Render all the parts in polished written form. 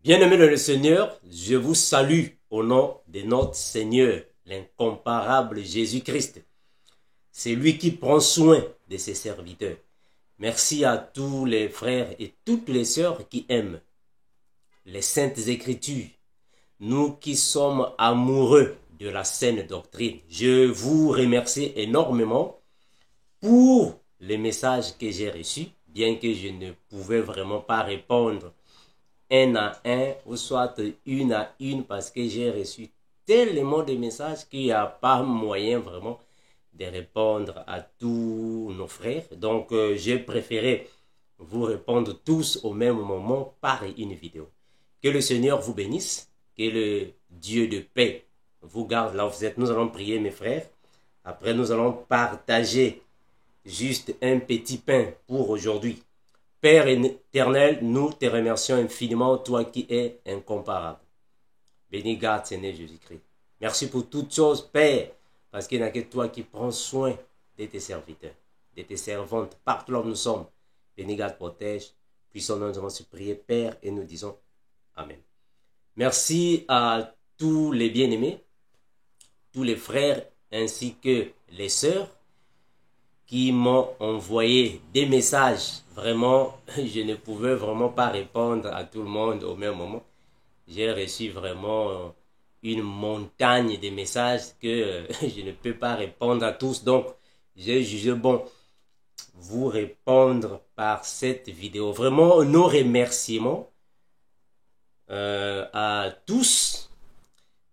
Bien-aimés dans le Seigneur, je vous salue au nom de notre Seigneur, l'incomparable Jésus-Christ. C'est lui qui prend soin de ses serviteurs. Merci à tous les frères et toutes les sœurs qui aiment les Saintes Écritures. Nous qui sommes amoureux de la saine doctrine, je vous remercie énormément pour les messages que j'ai reçus, bien que je ne pouvais vraiment pas répondre un à un ou soit une à une parce que j'ai reçu tellement de messages qu'il n'y a pas moyen vraiment de répondre à tous nos frères. Donc, j'ai préféré vous répondre tous au même moment par une vidéo. Que le Seigneur vous bénisse, que le Dieu de paix vous garde là où vous êtes. Nous allons prier, mes frères. Après, nous allons partager juste un petit pain pour aujourd'hui. Père éternel, nous te remercions infiniment, toi qui es incomparable. Béni garde, Seigneur Jésus-Christ. Merci pour toutes choses, Père, parce qu'il n'y a que toi qui prends soin de tes serviteurs, de tes servantes, partout là où nous sommes. Béni garde, protège. Puissons nous avons prier, Père, et nous disons Amen. Merci à tous les bien-aimés, tous les frères, ainsi que les sœurs, qui m'ont envoyé des messages. Vraiment, je ne pouvais vraiment pas répondre à tout le monde au même moment. J'ai reçu vraiment une montagne de messages que je ne peux pas répondre à tous. Donc, j'ai jugé bon vous répondre par cette vidéo. Vraiment, nos remerciements à tous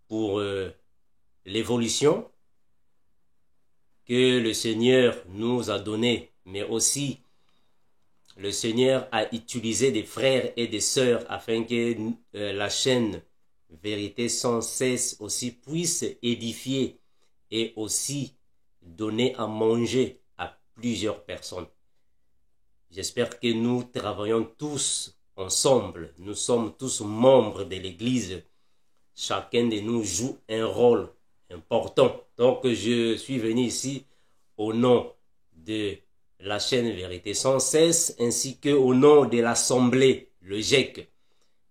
pour l'évolution que le Seigneur nous a donné, mais aussi le Seigneur a utilisé des frères et des sœurs afin que la chaîne Vérité sans cesse aussi puisse édifier et aussi donner à manger à plusieurs personnes. J'espère que nous travaillons tous ensemble. Nous sommes tous membres de l'Église. Chacun de nous joue un rôle important. Donc, je suis venu ici au nom de la chaîne Vérité sans cesse, ainsi qu'au nom de l'Assemblée, le GEC,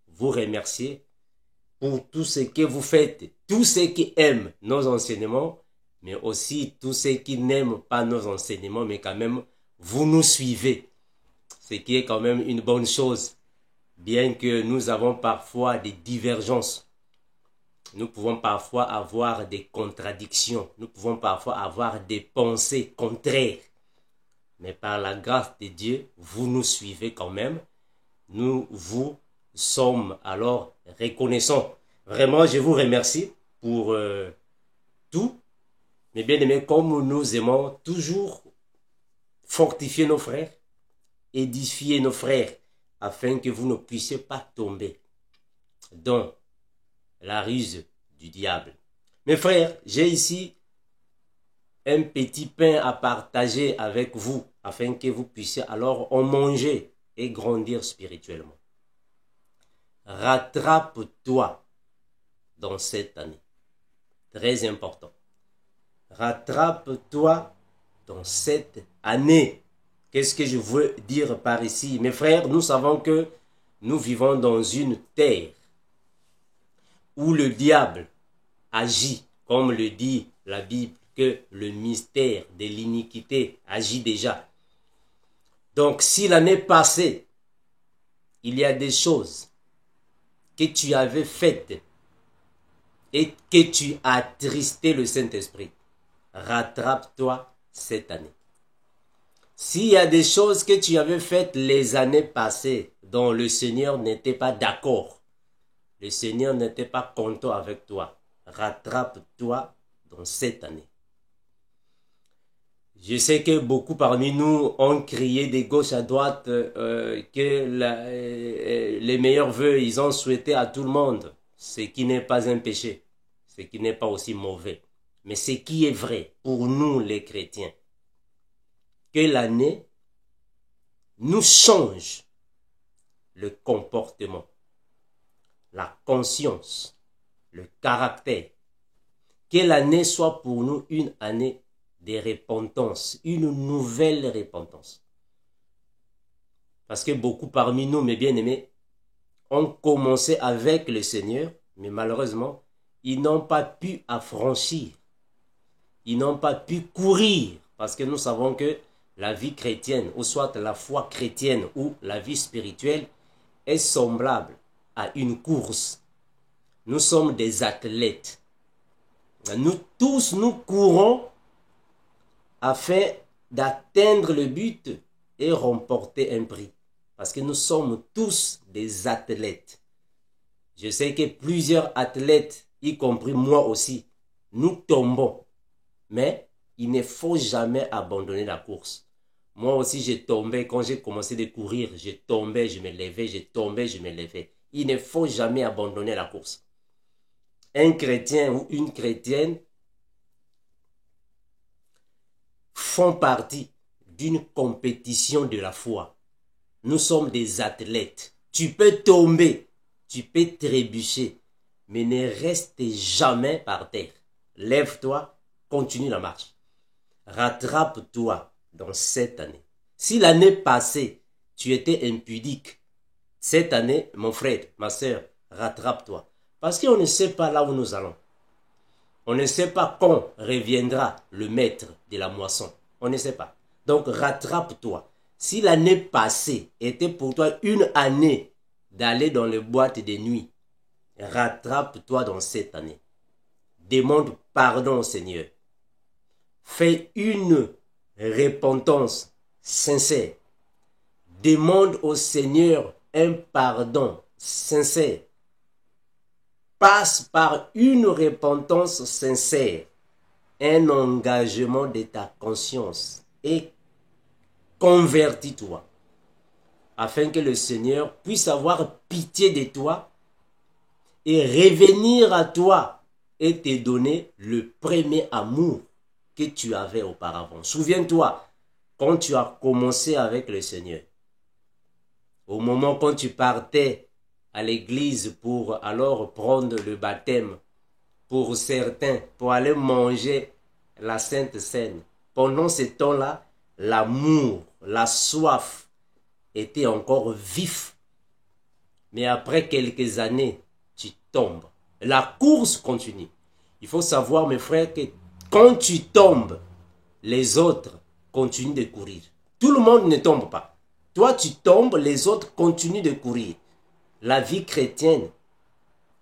vous remercier pour tout ce que vous faites, tous ceux qui aiment nos enseignements, mais aussi tous ceux qui n'aiment pas nos enseignements, mais quand même, vous nous suivez, ce qui est quand même une bonne chose, bien que nous avons parfois des divergences. Nous pouvons parfois avoir des contradictions. Nous pouvons parfois avoir des pensées contraires. Mais par la grâce de Dieu, vous nous suivez quand même. Nous vous sommes alors reconnaissants. Vraiment, je vous remercie pour tout. Mais bien aimés, comme nous aimons toujours fortifier nos frères, édifier nos frères, afin que vous ne puissiez pas tomber dans la ruse du diable. Mes frères, j'ai ici un petit pain à partager avec vous, afin que vous puissiez alors en manger et grandir spirituellement. Rattrape-toi dans cette année. Très important. Rattrape-toi dans cette année. Qu'est-ce que je veux dire par ici? Mes frères, nous savons que nous vivons dans une terre où le diable agit, comme le dit la Bible, que le mystère de l'iniquité agit déjà. Donc, si l'année passée, il y a des choses que tu avais faites et que tu as attristé le Saint-Esprit, rattrape-toi cette année. S'il y a des choses que tu avais faites les années passées dont le Seigneur n'était pas d'accord, le Seigneur n'était pas content avec toi, rattrape-toi dans cette année. Je sais que beaucoup parmi nous ont crié de gauche à droite que les meilleurs vœux, ils ont souhaité à tout le monde, ce qui n'est pas un péché, ce qui n'est pas aussi mauvais. Mais ce qui est vrai pour nous les chrétiens, que l'année nous change le comportement, la conscience, le caractère. Que l'année soit pour nous une année de repentance, une nouvelle repentance. Parce que beaucoup parmi nous, mes bien-aimés, ont commencé avec le Seigneur, mais malheureusement, ils n'ont pas pu affranchir. Ils n'ont pas pu courir, parce que nous savons que la vie chrétienne, ou soit la foi chrétienne, ou la vie spirituelle, est semblable à une course. Nous sommes des athlètes. Nous tous, nous courons afin d'atteindre le but et remporter un prix. Parce que nous sommes tous des athlètes. Je sais que plusieurs athlètes, y compris moi aussi, nous tombons. Mais il ne faut jamais abandonner la course. Moi aussi, j'ai tombé quand j'ai commencé de courir. Je tombais, je me levais, je tombais, je me levais. Il ne faut jamais abandonner la course. Un chrétien ou une chrétienne font partie d'une compétition de la foi. Nous sommes des athlètes. Tu peux tomber, tu peux trébucher, mais ne reste jamais par terre. Lève-toi, continue la marche. Rattrape-toi dans cette année. Si l'année passée, tu étais impudique, cette année, mon frère, ma soeur, rattrape-toi. Parce qu'on ne sait pas là où nous allons. On ne sait pas quand reviendra le maître de la moisson. On ne sait pas. Donc, rattrape-toi. Si l'année passée était pour toi une année d'aller dans les boîtes de nuit, rattrape-toi dans cette année. Demande pardon au Seigneur. Fais une repentance sincère. Demande au Seigneur un pardon sincère. Passe par une repentance sincère, un engagement de ta conscience et convertis-toi afin que le Seigneur puisse avoir pitié de toi et revenir à toi et te donner le premier amour que tu avais auparavant. Souviens-toi, quand tu as commencé avec le Seigneur, au moment quand tu partais à l'église pour alors prendre le baptême, pour certains, pour aller manger la Sainte Seine. Pendant ce temps-là, l'amour, la soif était encore vif. Mais après quelques années, tu tombes. La course continue. Il faut savoir, mes frères, que quand tu tombes, les autres continuent de courir. Tout le monde ne tombe pas. Toi, tu tombes, les autres continuent de courir. La vie chrétienne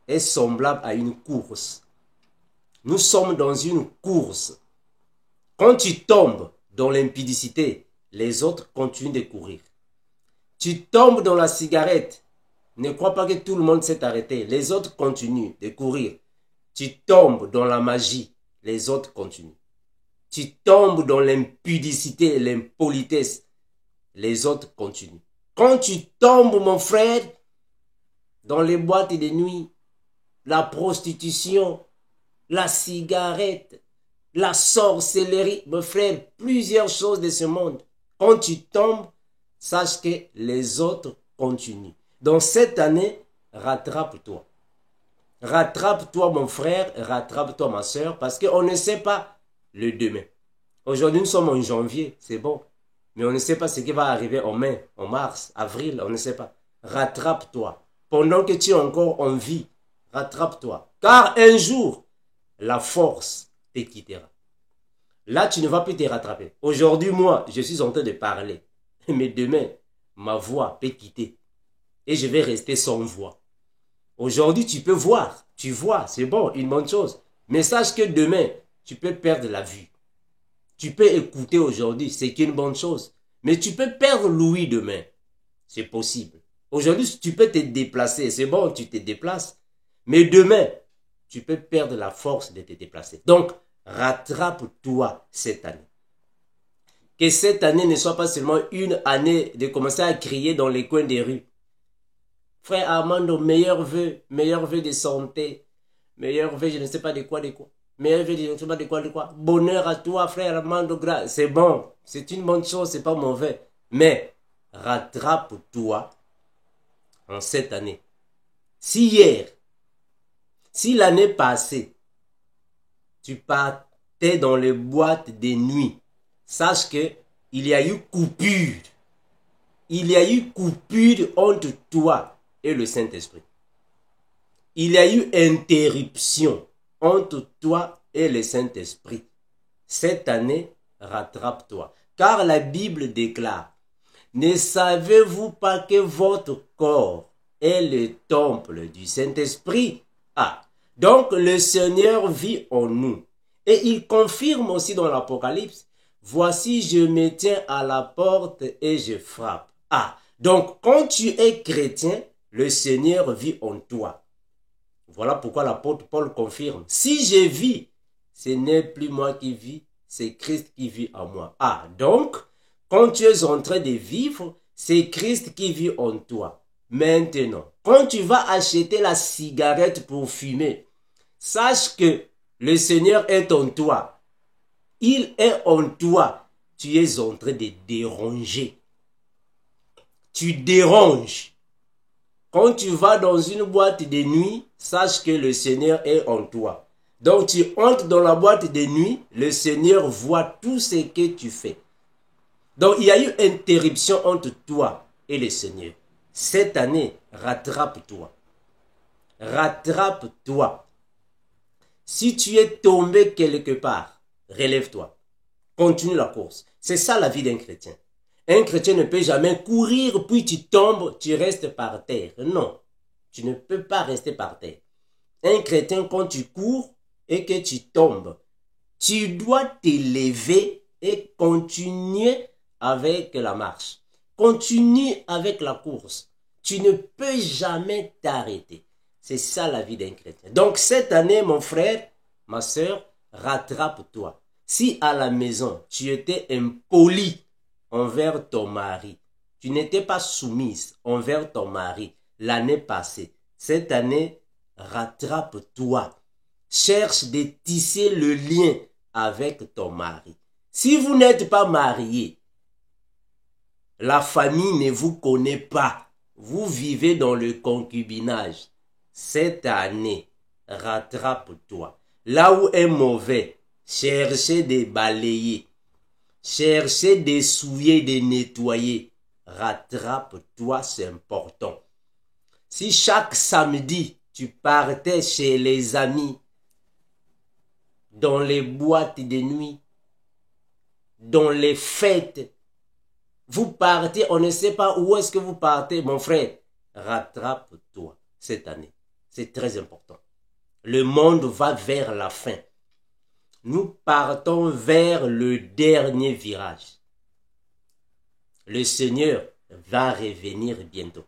est semblable à une course. Nous sommes dans une course. Quand tu tombes dans l'impudicité, les autres continuent de courir. Tu tombes dans la cigarette. Ne crois pas que tout le monde s'est arrêté. Les autres continuent de courir. Tu tombes dans la magie. Les autres continuent. Tu tombes dans l'impudicité et l'impolitesse. Les autres continuent. Quand tu tombes, mon frère, dans les boîtes de nuit, la prostitution, la cigarette, la sorcellerie, mon frère, plusieurs choses de ce monde. Quand tu tombes, sache que les autres continuent. Donc cette année, rattrape-toi. Rattrape-toi mon frère, rattrape-toi ma soeur, parce qu'on ne sait pas le demain. Aujourd'hui, nous sommes en janvier, c'est bon. Mais on ne sait pas ce qui va arriver en mai, en mars, avril, on ne sait pas. Rattrape-toi. Pendant que tu es encore en vie, rattrape-toi. Car un jour, la force te quittera. Là, tu ne vas plus te rattraper. Aujourd'hui, moi, je suis en train de parler. Mais demain, ma voix peut quitter. Et je vais rester sans voix. Aujourd'hui, tu peux voir. Tu vois, c'est bon, une bonne chose. Mais sache que demain, tu peux perdre la vue. Tu peux écouter aujourd'hui, c'est qu'une bonne chose. Mais tu peux perdre l'ouïe demain. C'est possible. Aujourd'hui, tu peux te déplacer. C'est bon, tu te déplaces. Mais demain, tu peux perdre la force de te déplacer. Donc, rattrape-toi cette année. Que cette année ne soit pas seulement une année de commencer à crier dans les coins des rues. Frère Armando, meilleurs vœux de santé, meilleurs vœux, je ne sais pas de quoi. Meilleurs vœux, je ne sais pas de quoi. Bonheur à toi, frère Armando, c'est bon, c'est une bonne chose, c'est pas mauvais. Mais, rattrape-toi en cette année. Si hier, si l'année passée, tu partais dans les boîtes de nuit, sache que il y a eu coupure. Il y a eu coupure entre toi et le Saint-Esprit. Il y a eu interruption entre toi et le Saint-Esprit. Cette année, rattrape-toi. Car la Bible déclare, ne savez-vous pas que votre corps est le temple du Saint-Esprit? Ah, donc le Seigneur vit en nous. Et il confirme aussi dans l'Apocalypse, voici je me tiens à la porte et je frappe. Ah, donc quand tu es chrétien, le Seigneur vit en toi. Voilà pourquoi l'apôtre Paul confirme, si je vis, ce n'est plus moi qui vis, c'est Christ qui vit en moi. Ah, donc, quand tu es en train de vivre, c'est Christ qui vit en toi. Maintenant, quand tu vas acheter la cigarette pour fumer, sache que le Seigneur est en toi. Il est en toi. Tu es en train de déranger. Tu déranges. Quand tu vas dans une boîte de nuit, sache que le Seigneur est en toi. Donc tu entres dans la boîte de nuit, le Seigneur voit tout ce que tu fais. Donc il y a eu interruption entre toi et le Seigneur. Cette année, rattrape-toi. Rattrape-toi. Si tu es tombé quelque part, relève-toi. Continue la course. C'est ça la vie d'un chrétien. Un chrétien ne peut jamais courir, puis tu tombes, tu restes par terre. Non, tu ne peux pas rester par terre. Un chrétien, quand tu cours et que tu tombes, tu dois t'élever et continuer avec la marche. Continue avec la course. Tu ne peux jamais t'arrêter. C'est ça la vie d'un chrétien. Donc cette année, mon frère, ma soeur, rattrape-toi. Si à la maison, tu étais impoli envers ton mari, tu n'étais pas soumise envers ton mari l'année passée, cette année, rattrape-toi. Cherche de tisser le lien avec ton mari. Si vous n'êtes pas marié, la famille ne vous connaît pas, vous vivez dans le concubinage. Cette année, rattrape-toi. Là où est mauvais, cherchez de balayer. Cherchez de souiller, de nettoyer. Rattrape-toi, c'est important. Si chaque samedi, tu partais chez les amis, dans les boîtes de nuit, dans les fêtes, vous partez, on ne sait pas où est-ce que vous partez, mon frère. Rattrape-toi cette année. C'est très important. Le monde va vers la fin. Nous partons vers le dernier virage. Le Seigneur va revenir bientôt.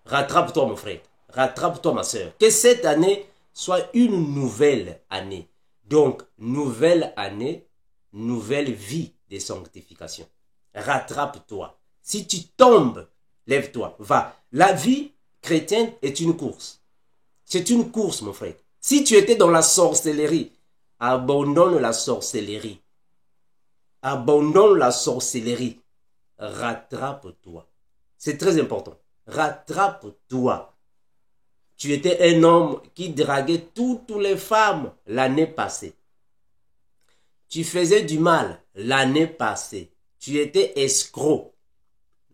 Rattrape-toi, mon frère. Rattrape-toi, ma soeur. Que cette année soit une nouvelle année. Donc, nouvelle année, nouvelle vie de sanctification. Rattrape-toi. Si tu tombes, lève-toi, va. La vie chrétienne est une course. C'est une course, mon frère. Si tu étais dans la sorcellerie, abandonne la sorcellerie. Abandonne la sorcellerie. Rattrape-toi. C'est très important. Rattrape-toi. Tu étais un homme qui draguait toutes les femmes l'année passée. Tu faisais du mal l'année passée. Tu étais escroc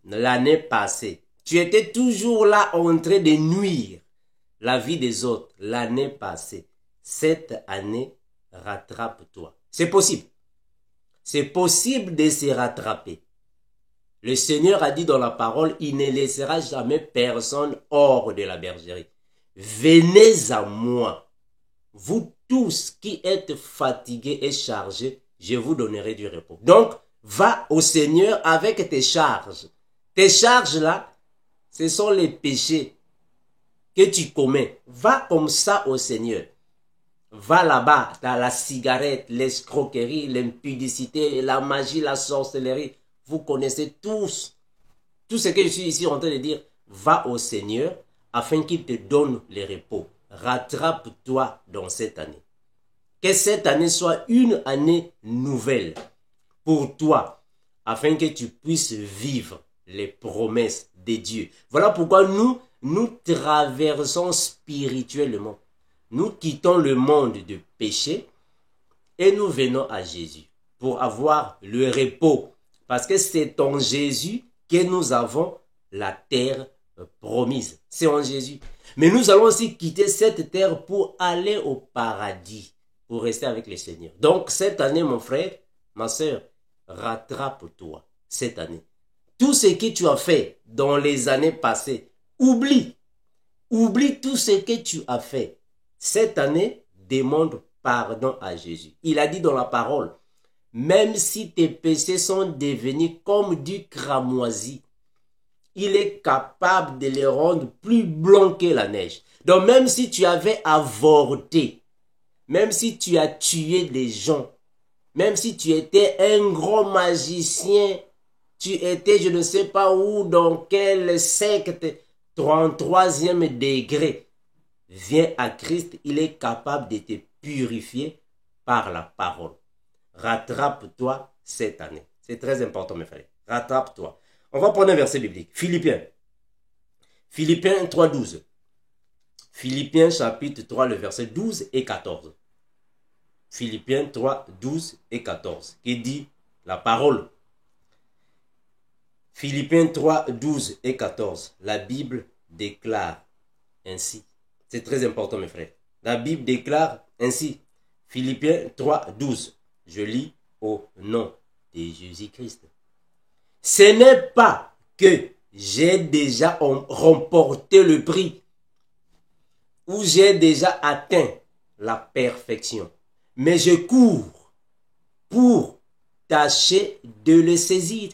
l'année passée. Tu étais toujours là en train de nuire la vie des autres l'année passée. Cette année, rattrape-toi. C'est possible. C'est possible de se rattraper. Le Seigneur a dit dans la parole, il ne laissera jamais personne hors de la bergerie. Venez à moi, vous tous qui êtes fatigués et chargés, je vous donnerai du repos. Donc, va au Seigneur avec tes charges. Tes charges là, ce sont les péchés que tu commets. Va comme ça au Seigneur. Va là-bas, dans la cigarette, l'escroquerie, l'impudicité, la magie, la sorcellerie. Vous connaissez tous. Tout ce que je suis ici en train de dire, va au Seigneur afin qu'il te donne le repos. Rattrape-toi dans cette année. Que cette année soit une année nouvelle pour toi, afin que tu puisses vivre les promesses de Dieu. Voilà pourquoi nous traversons spirituellement. Nous quittons le monde de péché et nous venons à Jésus pour avoir le repos. Parce que c'est en Jésus que nous avons la terre promise. C'est en Jésus. Mais nous allons aussi quitter cette terre pour aller au paradis, pour rester avec le Seigneur. Donc cette année, mon frère, ma soeur, rattrape-toi cette année. Tout ce que tu as fait dans les années passées, oublie. Oublie tout ce que tu as fait. Cette année, demande pardon à Jésus. Il a dit dans la parole, même si tes péchés sont devenus comme du cramoisi, il est capable de les rendre plus blancs que la neige. Donc même si tu avais avorté, même si tu as tué des gens, même si tu étais un grand magicien, tu étais je ne sais pas où, dans quelle secte, 33e degré, viens à Christ, il est capable de te purifier par la parole. Rattrape-toi cette année. C'est très important, mes frères. Rattrape-toi. On va prendre un verset biblique. Philippiens. Philippiens 3, 12. Philippiens chapitre 3, le verset 12 et 14. Philippiens 3, 12 et 14. Qui dit la parole. Philippiens 3, 12 et 14. La Bible déclare ainsi. C'est très important, mes frères. La Bible déclare ainsi. Philippiens 3, 12. Je lis au nom de Jésus-Christ. Ce n'est pas que j'ai déjà remporté le prix ou j'ai déjà atteint la perfection, mais je cours pour tâcher de le saisir,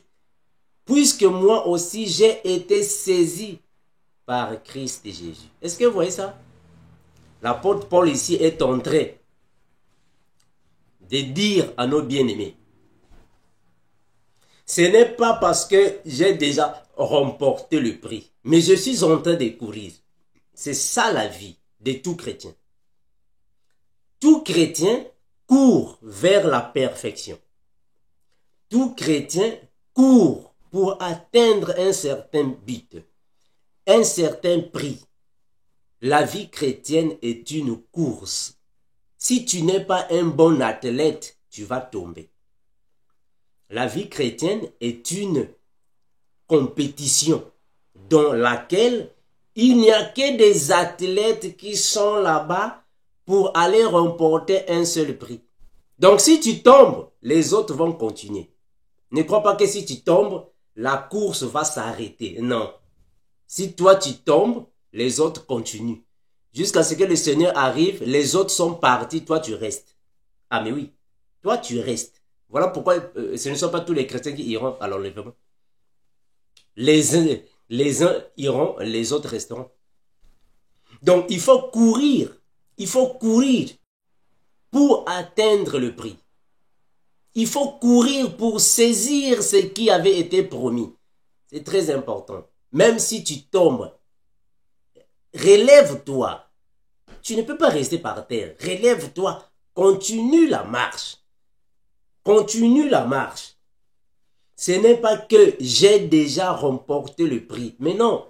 puisque moi aussi j'ai été saisi par Christ Jésus. Est-ce que vous voyez ça? L'apôtre Paul ici est en train de dire à nos bien-aimés, ce n'est pas parce que j'ai déjà remporté le prix, mais je suis en train de courir. C'est ça la vie de tout chrétien. Tout chrétien court vers la perfection. Tout chrétien court pour atteindre un certain but, un certain prix. La vie chrétienne est une course. Si tu n'es pas un bon athlète, tu vas tomber. La vie chrétienne est une compétition dans laquelle il n'y a que des athlètes qui sont là-bas pour aller remporter un seul prix. Donc si tu tombes, les autres vont continuer. Ne crois pas que si tu tombes, la course va s'arrêter. Non. Si toi tu tombes, les autres continuent. Jusqu'à ce que le Seigneur arrive, les autres sont partis, toi tu restes. Ah mais oui, toi tu restes. Voilà pourquoi ce ne sont pas tous les chrétiens qui iront à l'enlèvement. Les uns iront, les autres resteront. Donc il faut courir pour atteindre le prix. Il faut courir pour saisir ce qui avait été promis. C'est très important. Même si tu tombes, relève-toi. Tu ne peux pas rester par terre. Relève-toi. Continue la marche. Continue la marche. Ce n'est pas que j'ai déjà remporté le prix. Mais non.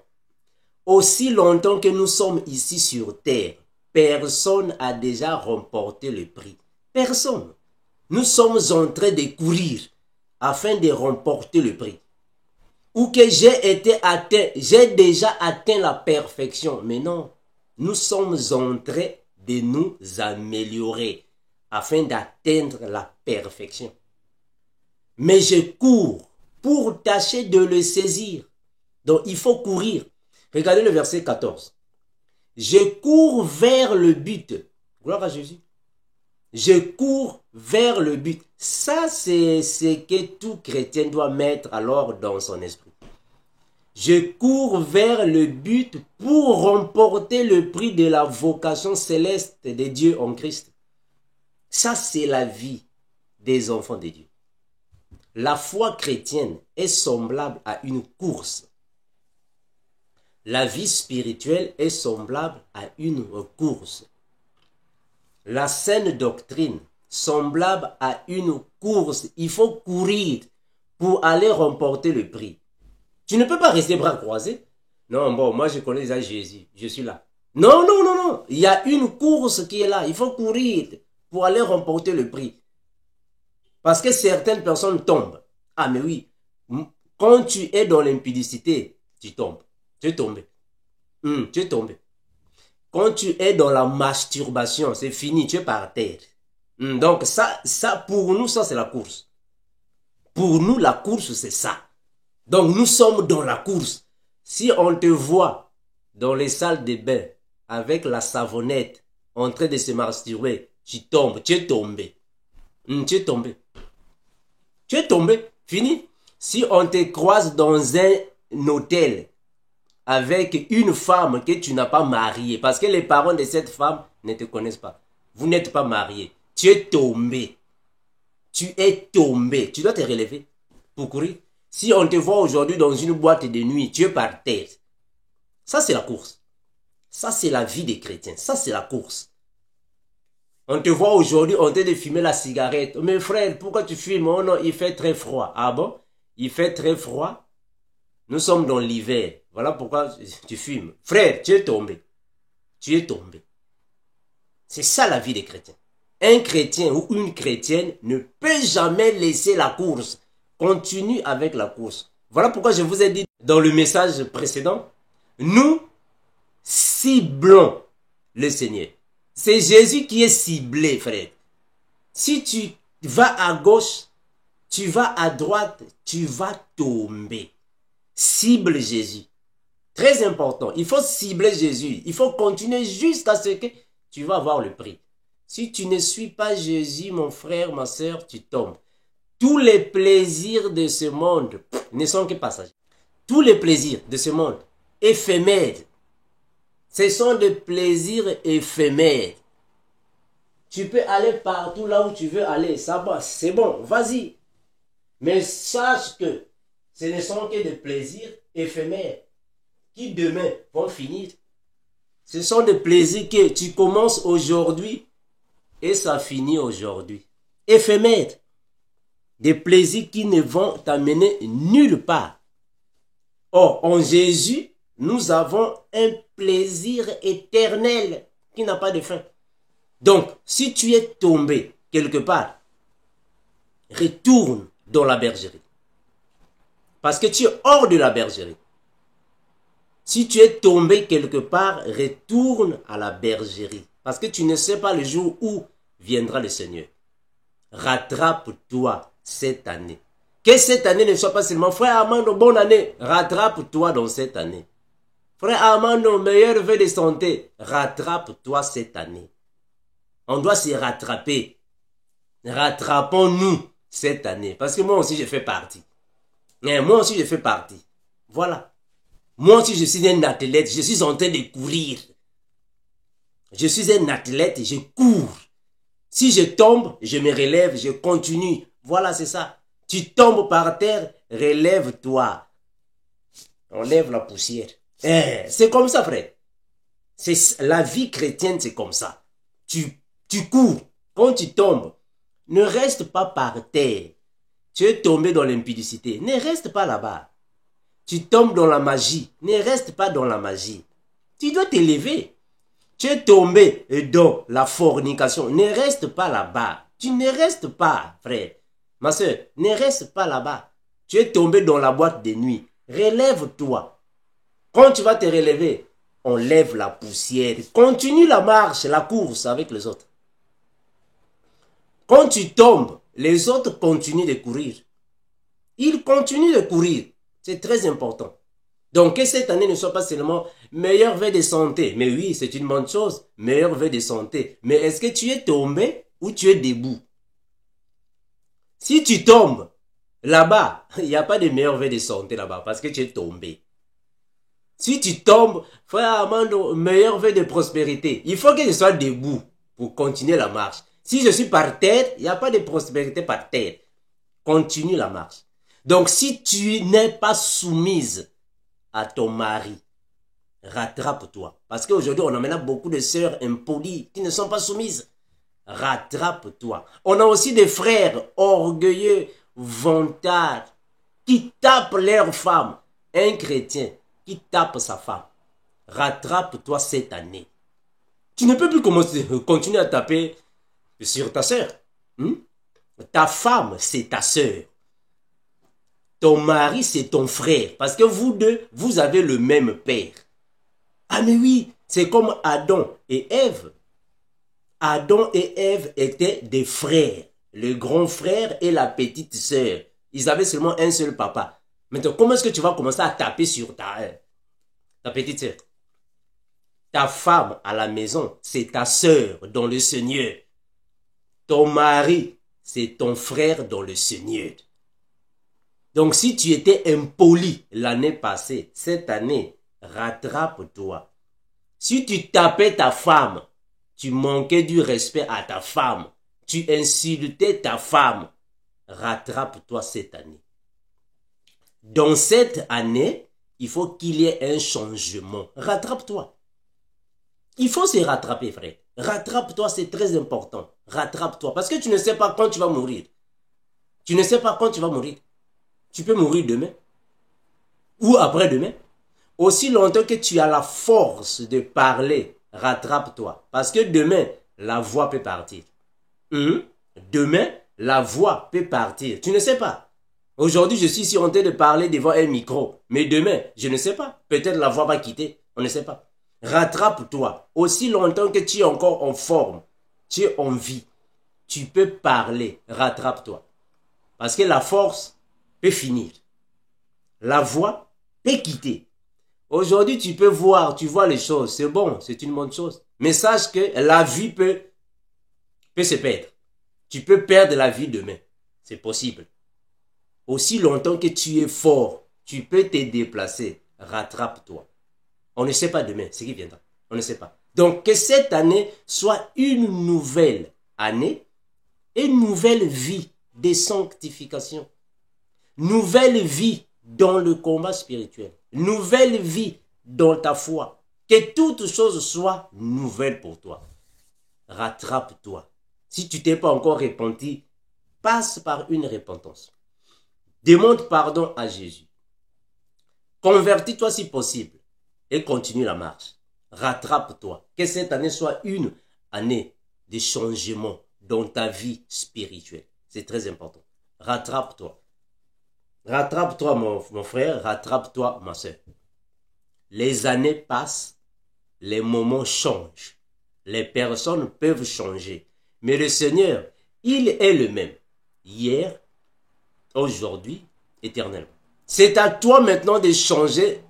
Aussi longtemps que nous sommes ici sur terre, personne n'a déjà remporté le prix. Personne. Nous sommes en train de courir afin de remporter le prix. Ou que j'ai déjà atteint la perfection. Mais non. Nous sommes en train de nous améliorer afin d'atteindre la perfection. Mais je cours pour tâcher de le saisir. Donc il faut courir. Regardez le verset 14. Je cours vers le but. Gloire à Jésus. Je cours vers le but. Ça, c'est ce que tout chrétien doit mettre alors dans son esprit. Je cours vers le but pour remporter le prix de la vocation céleste de Dieu en Christ. Ça, c'est la vie des enfants de Dieu. La foi chrétienne est semblable à une course. La vie spirituelle est semblable à une course. La saine doctrine, semblable à une course. Il faut courir pour aller remporter le prix. Tu ne peux pas rester bras croisés. Non, bon, moi je connais déjà Jésus. Je suis là. Non, non, non, non. Il y a une course qui est là. Il faut courir pour aller remporter le prix. Parce que certaines personnes tombent. Ah, mais oui. Quand tu es dans l'impudicité, tu tombes. Tu es tombé. Tu es tombé. Quand tu es dans la masturbation, c'est fini, tu es par terre. Donc ça, pour nous, ça c'est la course. Pour nous, la course, c'est ça. Donc nous sommes dans la course. Si on te voit dans les salles de bain avec la savonnette en train de se masturber, tu tombes, tu es tombé. Tu es tombé. Tu es tombé, fini. Si on te croise dans un hôtel avec une femme que tu n'as pas mariée, parce que les parents de cette femme ne te connaissent pas, vous n'êtes pas mariés, tu es tombé. Tu es tombé. Tu dois te relever pour courir. Si on te voit aujourd'hui dans une boîte de nuit, tu es par terre. Ça, c'est la course. Ça, c'est la vie des chrétiens. Ça, c'est la course. On te voit aujourd'hui en train de fumer la cigarette. Mais frère, pourquoi tu fumes? Oh non, il fait très froid. Ah bon? Il fait très froid. Nous sommes dans l'hiver. Voilà pourquoi tu fumes. Frère, tu es tombé. Tu es tombé. C'est ça la vie des chrétiens. Un chrétien ou une chrétienne ne peut jamais laisser la course. Continue avec la course. Voilà pourquoi je vous ai dit dans le message précédent, nous ciblons le Seigneur. C'est Jésus qui est ciblé, frère. Si tu vas à gauche, tu vas à droite, tu vas tomber. Cible Jésus. Très important. Il faut cibler Jésus. Il faut continuer jusqu'à ce que tu vas avoir le prix. Si tu ne suis pas Jésus, mon frère, ma soeur, tu tombes. Tous les plaisirs de ce monde ne sont que passagers. Tous les plaisirs de ce monde, éphémères. Ce sont des plaisirs éphémères. Tu peux aller partout là où tu veux aller. Ça va, c'est bon, vas-y. Mais sache que ce ne sont que des plaisirs éphémères qui demain vont finir. Ce sont des plaisirs que tu commences aujourd'hui et ça finit aujourd'hui. Éphémères. Des plaisirs qui ne vont t'amener nulle part. Or, en Jésus, nous avons un plaisir éternel qui n'a pas de fin. Donc, si tu es tombé quelque part, retourne dans la bergerie. Parce que tu es hors de la bergerie. Si tu es tombé quelque part, retourne à la bergerie. Parce que tu ne sais pas le jour où viendra le Seigneur. Rattrape-toi cette année. Que cette année ne soit pas seulement frère Armando, bonne année. Rattrape-toi dans cette année. Frère Armando, meilleur vœu de santé. Rattrape-toi cette année. On doit se rattraper. Rattrapons-nous cette année. Parce que moi aussi, je fais partie. Moi aussi, je fais partie. Voilà. Moi aussi, je suis un athlète. Je suis en train de courir. Je suis un athlète et je cours. Si je tombe, je me relève, je continue. Voilà, c'est ça. Tu tombes par terre, relève-toi. Enlève la poussière. C'est comme ça, frère. La vie chrétienne, c'est comme ça. Tu cours. Quand tu tombes, ne reste pas par terre. Tu es tombé dans l'impudicité. Ne reste pas là-bas. Tu tombes dans la magie. Ne reste pas dans la magie. Tu dois t'élever. Tu es tombé dans la fornication. Ne reste pas là-bas. Tu ne restes pas, frère. Ma soeur, ne reste pas là-bas. Tu es tombé dans la boîte de nuit. Relève-toi. Quand tu vas te relever, enlève la poussière. Continue la marche, la course avec les autres. Quand tu tombes, les autres continuent de courir. Ils continuent de courir. C'est très important. Donc, que cette année ne soit pas seulement meilleur vœu de santé. Mais oui, c'est une bonne chose. Meilleur vœu de santé. Mais est-ce que tu es tombé ou tu es debout? Si tu tombes, là-bas, il n'y a pas de meilleur vœu de santé là-bas parce que tu es tombé. Si tu tombes, frère Armando, meilleur vœu de prospérité. Il faut que je sois debout pour continuer la marche. Si je suis par terre, il n'y a pas de prospérité par terre. Continue la marche. Donc, si tu n'es pas soumise à ton mari, rattrape-toi. Parce qu'aujourd'hui, on a maintenant beaucoup de sœurs impolies qui ne sont pas soumises. Rattrape-toi. On a aussi des frères orgueilleux, vantards, qui tapent leur femme. Un chrétien qui tape sa femme. Rattrape-toi cette année. Tu ne peux plus continuer à taper sur ta sœur. Ta femme, c'est ta sœur. Ton mari, c'est ton frère. Parce que vous deux, vous avez le même père. Ah mais oui, c'est comme Adam et Ève. Adam et Ève étaient des frères. Le grand frère et la petite sœur. Ils avaient seulement un seul papa. Maintenant, comment est-ce que tu vas commencer à taper sur ta petite sœur? Ta femme à la maison, c'est ta sœur dans le Seigneur. Ton mari, c'est ton frère dans le Seigneur. Donc si tu étais impoli l'année passée, cette année, rattrape-toi. Si tu tapais ta femme, tu manquais du respect à ta femme, tu insultais ta femme, rattrape-toi cette année. Dans cette année, il faut qu'il y ait un changement. Rattrape-toi. Il faut se rattraper, frère. Rattrape-toi, c'est très important. Rattrape-toi. Parce que tu ne sais pas quand tu vas mourir. Tu ne sais pas quand tu vas mourir. Tu peux mourir demain. Ou après-demain. Aussi longtemps que tu as la force de parler, rattrape-toi. Parce que demain, la voix peut partir. Demain, la voix peut partir. Tu ne sais pas. Aujourd'hui, je suis ici en train de parler devant un micro. Mais demain, je ne sais pas. Peut-être la voix va quitter. On ne sait pas. Rattrape-toi. Aussi longtemps que tu es encore en forme, tu es en vie, tu peux parler. Rattrape-toi. Parce que la force peut finir. La voix peut quitter. Aujourd'hui, tu peux voir, tu vois les choses. C'est bon, c'est une bonne chose. Mais sache que la vie peut se perdre. Tu peux perdre la vie demain. C'est possible. Aussi longtemps que tu es fort, tu peux te déplacer. Rattrape-toi. On ne sait pas demain ce qui viendra. On ne sait pas. Donc, que cette année soit une nouvelle année, une nouvelle vie de sanctification. Nouvelle vie dans le combat spirituel. Nouvelle vie dans ta foi. Que toutes choses soient nouvelles pour toi. Rattrape-toi. Si tu t'es pas encore repenti, passe par une repentance. Demande pardon à Jésus. Convertis-toi si possible et continue la marche. Rattrape-toi. Que cette année soit une année de changement dans ta vie spirituelle. C'est très important. Rattrape-toi. Rattrape-toi mon frère, rattrape-toi ma soeur. Les années passent, les moments changent. Les personnes peuvent changer. Mais le Seigneur, il est le même. Hier, aujourd'hui, éternellement. C'est à toi maintenant de changer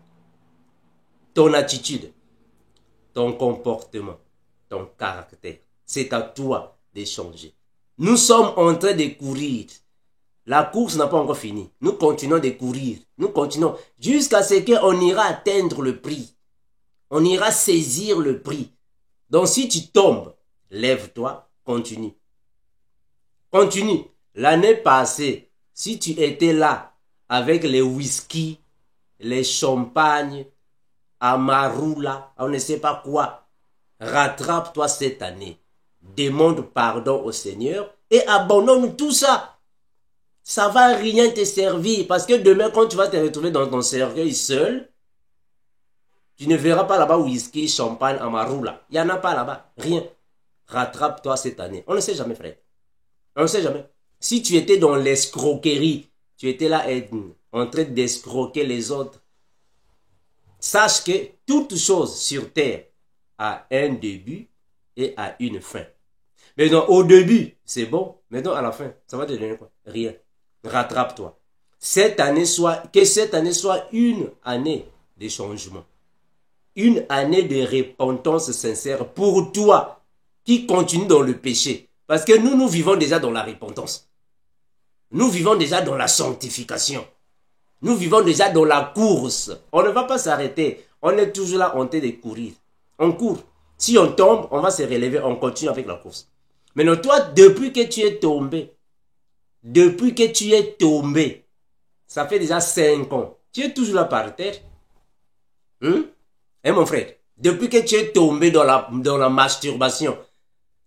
ton attitude, ton comportement, ton caractère. C'est à toi de changer. Nous sommes en train de courir. La course n'a pas encore fini. Nous continuons de courir. Nous continuons jusqu'à ce qu'on ira atteindre le prix. On ira saisir le prix. Donc si tu tombes, lève-toi, continue. Continue. L'année passée, si tu étais là avec les whisky, les champagnes, Amarula, on ne sait pas quoi, rattrape-toi cette année. Demande pardon au Seigneur et abandonne tout ça. Ça va rien te servir parce que demain quand tu vas te retrouver dans ton cercueil seul, tu ne verras pas là-bas whisky, champagne, Amarula. Il n'y en a pas là-bas. Rien. Rattrape-toi cette année. On ne sait jamais, frère. On ne sait jamais. Si tu étais dans l'escroquerie, tu étais là en train d'escroquer les autres, sache que toute chose sur terre a un début et a une fin. Maintenant, au début, c'est bon. Maintenant, à la fin, ça va te donner quoi? Rien. Rattrape-toi. Que cette année soit une année de changement. Une année de repentance sincère pour toi qui continue dans le péché. Parce que nous vivons déjà dans la repentance. Nous vivons déjà dans la sanctification. Nous vivons déjà dans la course. On ne va pas s'arrêter. On est toujours là en train de courir. On court. Si on tombe, on va se relever. On continue avec la course. Maintenant, toi, depuis que tu es tombé, ça fait déjà 5 ans. Tu es toujours là par terre. Hein, mon frère? Depuis que tu es tombé dans la masturbation,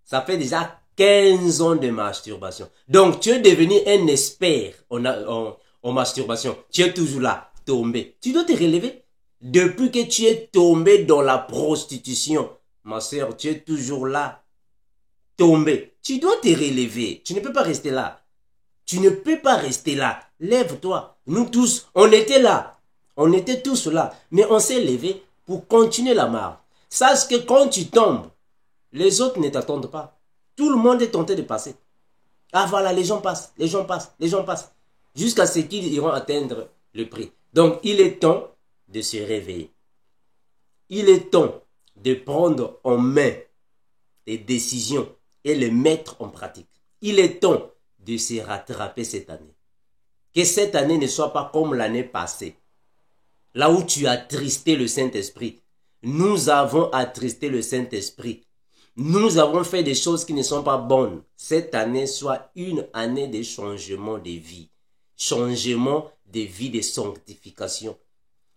ça fait déjà 15 ans de masturbation. Donc, tu es devenu un expert en masturbation. Tu es toujours là, tombé. Tu dois te relever. Depuis que tu es tombé dans la prostitution, ma soeur, tu es toujours là, tombé. Tu dois te relever. Tu ne peux pas rester là. Tu ne peux pas rester là. Lève-toi. Nous tous, on était là. On était tous là. Mais on s'est levé pour continuer la marche. Sache que quand tu tombes, les autres ne t'attendent pas. Tout le monde est tenté de passer. Ah voilà, les gens passent, les gens passent, les gens passent. Jusqu'à ce qu'ils iront atteindre le prix. Donc, il est temps de se réveiller. Il est temps de prendre en main les décisions et les mettre en pratique. Il est temps de se rattraper cette année. Que cette année ne soit pas comme l'année passée. Là où tu as attristé le Saint-Esprit. Nous avons attristé le Saint-Esprit. Nous avons fait des choses qui ne sont pas bonnes. Cette année soit une année de changement de vie. Changement de vie, de sanctification.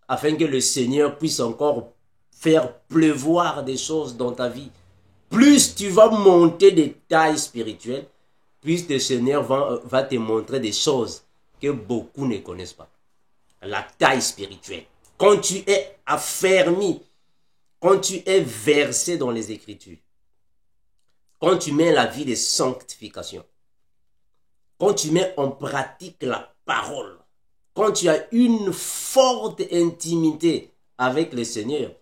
Afin que le Seigneur puisse encore faire pleuvoir des choses dans ta vie. Plus tu vas monter des tailles spirituelles, plus le Seigneur va te montrer des choses que beaucoup ne connaissent pas. La taille spirituelle. Quand tu es affermi, quand tu es versé dans les Écritures, quand tu mets la vie de sanctification, quand tu mets en pratique la parole, quand tu as une forte intimité avec le Seigneur,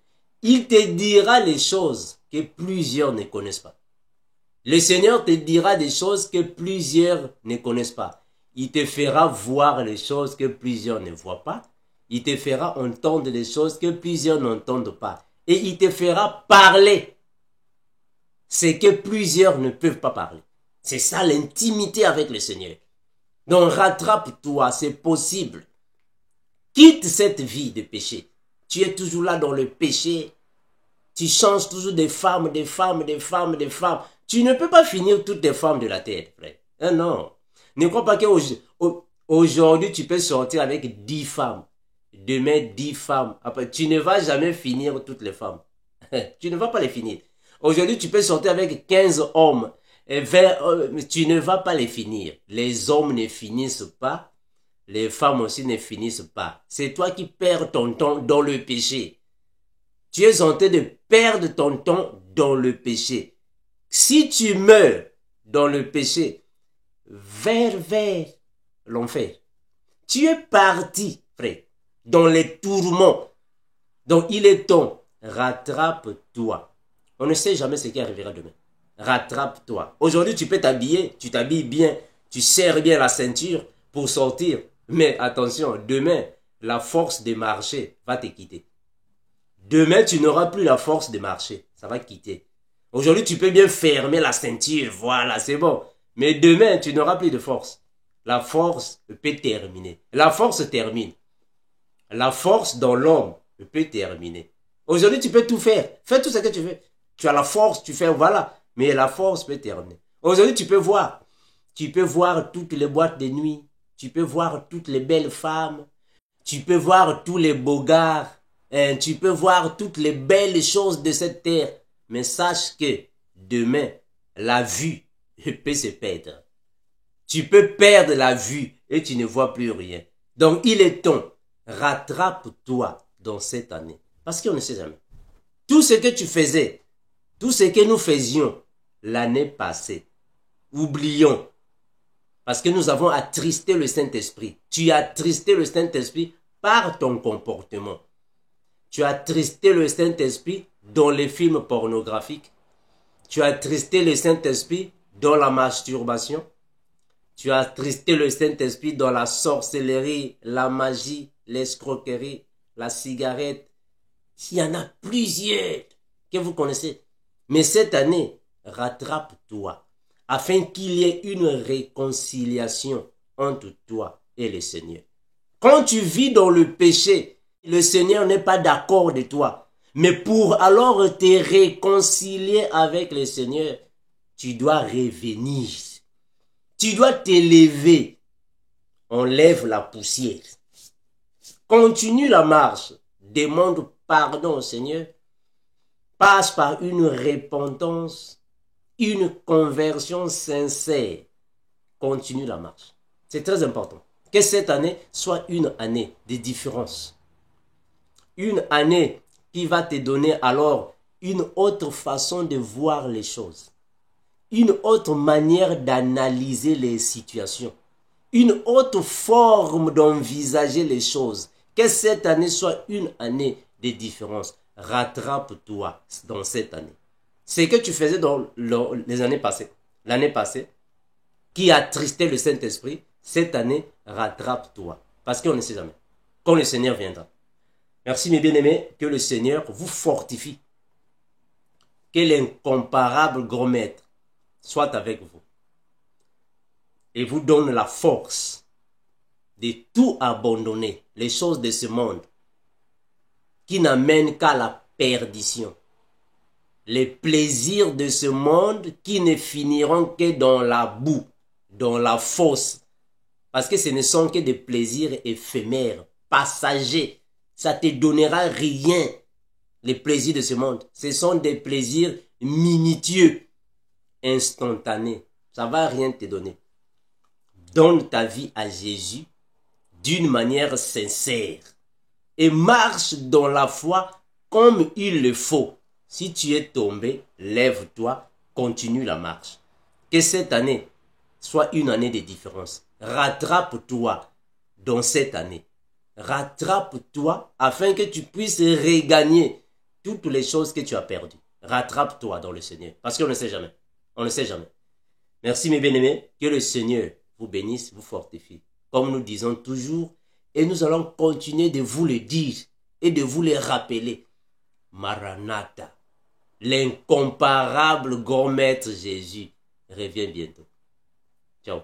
il te dira les choses que plusieurs ne connaissent pas. Le Seigneur te dira des choses que plusieurs ne connaissent pas. Il te fera voir les choses que plusieurs ne voient pas. Il te fera entendre des choses que plusieurs n'entendent pas. Et il te fera parler ce que plusieurs ne peuvent pas parler. C'est ça l'intimité avec le Seigneur. Donc rattrape-toi, c'est possible. Quitte cette vie de péché. Tu es toujours là dans le péché. Tu changes toujours des femmes, des femmes, des femmes, des femmes. Tu ne peux pas finir toutes les femmes de la terre, frère. Hein, non. Ne crois pas qu'aujourd'hui, tu peux sortir avec 10 femmes. Demain, 10 femmes. Après, tu ne vas jamais finir toutes les femmes. Tu ne vas pas les finir. Aujourd'hui, tu peux sortir avec 15 hommes. Et tu ne vas pas les finir. Les hommes ne finissent pas. Les femmes aussi ne finissent pas. C'est toi qui perds ton temps dans le péché. Tu es en train de perdre ton temps dans le péché. Si tu meurs dans le péché, vers l'enfer. Tu es parti, frère, dans les tourments. Donc il est temps, rattrape-toi. On ne sait jamais ce qui arrivera demain. Rattrape-toi. Aujourd'hui, tu peux t'habiller, tu t'habilles bien, tu serres bien la ceinture pour sortir. Mais attention, demain, la force de marcher va te quitter. Demain, tu n'auras plus la force de marcher. Ça va quitter. Aujourd'hui, tu peux bien fermer la ceinture. Voilà, c'est bon. Mais demain, tu n'auras plus de force. La force peut terminer. La force termine. La force dans l'homme peut terminer. Aujourd'hui, tu peux tout faire. Fais tout ce que tu veux. Tu as la force, tu fais, voilà. Mais la force peut terminer. Aujourd'hui, tu peux voir. Tu peux voir toutes les boîtes de nuit. Tu peux voir toutes les belles femmes. Tu peux voir tous les beaux gars. Tu peux voir toutes les belles choses de cette terre. Mais sache que demain, la vue peut se perdre. Tu peux perdre la vue et tu ne vois plus rien. Donc, il est temps. Rattrape-toi dans cette année. Parce qu'on ne sait jamais. Tout ce que tu faisais, tout ce que nous faisions l'année passée, oublions. Parce que nous avons attristé le Saint-Esprit. Tu as attristé le Saint-Esprit par ton comportement. Tu as attristé le Saint-Esprit dans les films pornographiques. Tu as attristé le Saint-Esprit dans la masturbation. Tu as attristé le Saint-Esprit dans la sorcellerie, la magie, l'escroquerie, la cigarette. Il y en a plusieurs que vous connaissez. Mais cette année, rattrape-toi afin qu'il y ait une réconciliation entre toi et le Seigneur. Quand tu vis dans le péché, le Seigneur n'est pas d'accord de toi. Mais pour alors te réconcilier avec le Seigneur, tu dois revenir. Tu dois t'élever. Enlève la poussière. Continue la marche. Demande pardon au Seigneur. Passe par une repentance, une conversion sincère. Continue la marche. C'est très important. Que cette année soit une année de différence. Une année qui va te donner alors une autre façon de voir les choses. Une autre manière d'analyser les situations. une autre forme d'envisager les choses. Que cette année soit une année de différence. Rattrape-toi dans cette année. Ce que tu faisais dans les années passées, l'année passée, qui attristait le Saint-Esprit, cette année, rattrape-toi. Parce qu'on ne sait jamais. Quand le Seigneur viendra. Merci mes bien-aimés, que le Seigneur vous fortifie. Que l'incomparable grand maître soit avec vous. Et vous donne la force de tout abandonner, les choses de ce monde, qui n'amènent qu'à la perdition. Les plaisirs de ce monde qui ne finiront que dans la boue, dans la fosse. Parce que ce ne sont que des plaisirs éphémères, passagers. Ça ne te donnera rien, les plaisirs de ce monde. Ce sont des plaisirs minutieux, instantanés. Ça ne va rien te donner. Donne ta vie à Jésus d'une manière sincère et marche dans la foi comme il le faut. Si tu es tombé, lève-toi, continue la marche. Que cette année soit une année de différence. Rattrape-toi dans cette année. Rattrape-toi afin que tu puisses regagner toutes les choses que tu as perdues. Rattrape-toi dans le Seigneur. Parce qu'on ne sait jamais. On ne sait jamais. Merci mes bien-aimés. Que le Seigneur vous bénisse, vous fortifie. Comme nous disons toujours, et nous allons continuer de vous le dire et de vous le rappeler. Maranatha, l'incomparable grand maître Jésus revient bientôt. Ciao.